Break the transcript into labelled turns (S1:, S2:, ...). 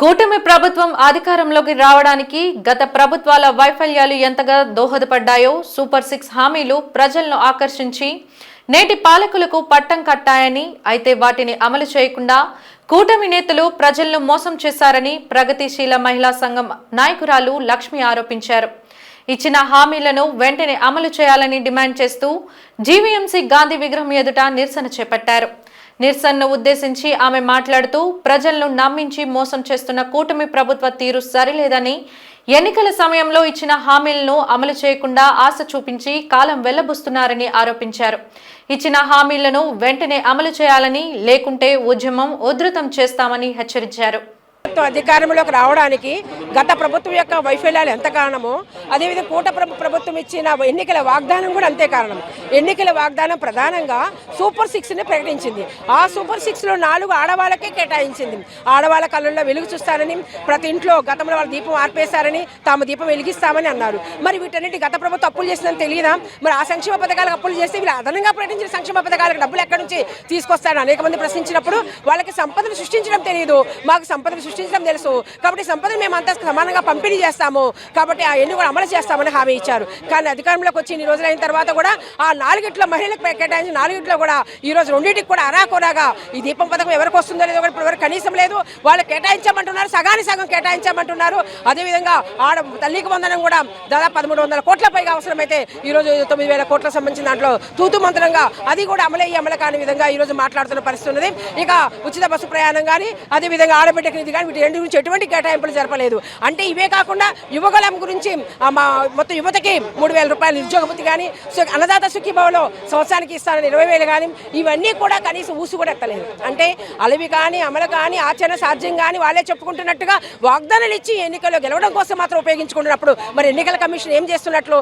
S1: కూటమి ప్రభుత్వం అధికారంలోకి రావడానికి గత ప్రభుత్వాల వైఫల్యాలు ఎంతగా దోహదపడ్డాయో సూపర్ 6 హామీలు ప్రజలను ఆకర్షించి నేటి పాలకులకు పట్టం కట్టాయని, అయితే వాటిని అమలు చేయకుండా కూటమి నేతలు ప్రజలను మోసం చేశారని ప్రగతిశీల మహిళా సంఘం నాయకురాలు లక్ష్మి ఆరోపించారు. ఇచ్చిన హామీలను వెంటనే అమలు చేయాలని డిమాండ్ చేస్తూ జీవీఎంసీ గాంధీ విగ్రహం ఎదుట నిరసన చేపట్టారు. నిరసనను ఉద్దేశించి ఆమె మాట్లాడుతూ ప్రజలను నమ్మించి మోసం చేస్తున్న కూటమి ప్రభుత్వ తీరు సరిలేదని, ఎన్నికల సమయంలో ఇచ్చిన హామీలను అమలు చేయకుండా ఆశ చూపించి కాలం వెళ్లబుస్తున్నారని ఆరోపించారు. ఇచ్చిన హామీలను వెంటనే అమలు చేయాలని, లేకుంటే ఉద్యమం ఉధృతం చేస్తామని హెచ్చరించారు.
S2: అధికారంలోకి రావడానికి గత ప్రభుత్వం యొక్క వైఫల్యాలు ఎంత కారణమో అదేవిధంగా ప్రభుత్వం ఇచ్చిన ఎన్నికల వాగ్దానం కూడా అంతే కారణం. ఎన్నికల వాగ్దానం ప్రధానంగా సూపర్ 6ని ప్రకటించింది. ఆ సూపర్ 6లో 4 ఆడవాళ్ళకే కేటాయించింది. ఆడవాళ్ళ కళ్ళల్లో వెలుగు చూస్తారని, ప్రతి ఇంట్లో గతంలో వాళ్ళ దీపం ఆర్పేశారని, తాము దీపం వెలిగిస్తామని అన్నారు. మరి వీటన్నిటి గత ప్రభుత్వం అప్పులు చేసిందని తెలియదా? మరి ఆ సంక్షేమ పథకాలకు అప్పులు చేస్తే వీళ్ళు అదనంగా ప్రకటించిన సంక్షేమ పథకాలకు డబ్బులు ఎక్కడి నుంచి తీసుకొస్తారని అనేక మంది ప్రశ్నించినప్పుడు వాళ్ళకి సంపదను సృష్టించడం తెలియదు, మాకు సంపదను సృష్టించడం తెలుసు, కాబట్టి సంపదను మేము అంతా సమానంగా పంపిణీ చేస్తాము, కాబట్టి ఆ ఎన్ని కూడా అమలు చేస్తామని హామీ ఇచ్చారు. కానీ అధికారంలోకి వచ్చి ఇన్ని రోజులైన తర్వాత కూడా ఆ 4 మహిళలకు కేటాయించిన 4 కూడా ఈ రోజు 2 కూడా అరాకొరాగా ఈ దీపం పథకం ఎవరికి వస్తుందో లేదో కూడా ఎవరు కనీసం లేదు. వాళ్ళు కేటాయించామంటున్నారు, సగం కేటాయించామంటున్నారు. అదేవిధంగా తల్లికి వందనం కూడా దాదాపు 1300 కోట్ల పైగా అవసరమైతే ఈ రోజు 9000 కోట్లకు సంబంధించిన దాంట్లో తూతు మంత్రంగా అది కూడా అమలు కాని విధంగా ఈ రోజు మాట్లాడుతున్న పరిస్థితి ఉన్నది. ఇక ఉచిత బస్సు ప్రయాణం కానీ, అదేవిధంగా ఆడబిడ్డకి నిధి కానీ, వీటి రెండు గురించి ఎటువంటి కేటాయింపులు జరపలేదు. అంటే ఇవే కాకుండా యువగలం గురించి మొత్తం యువతకి 3000 రూపాయలు నిరుద్యోగ భృతి కానీ, అన్నదాత సుఖీభావలో సంవత్సరానికి ఇస్తానని 20,000 కానీ, ఇవన్నీ కూడా కనీసం ఊసి కూడా ఎత్తలేదు. అంటే అలవి కానీ, అమలు కానీ, ఆచరణ సాధ్యం కానీ వాళ్ళే చెప్పుకుంటున్నట్టుగా వాగ్దానాలు ఇచ్చి ఎన్నికల్లో గెలవడం కోసం మాత్రం ఉపయోగించుకుంటున్నప్పుడు మరి ఎన్నికల కమిషన్ ఏం చేస్తున్నట్లు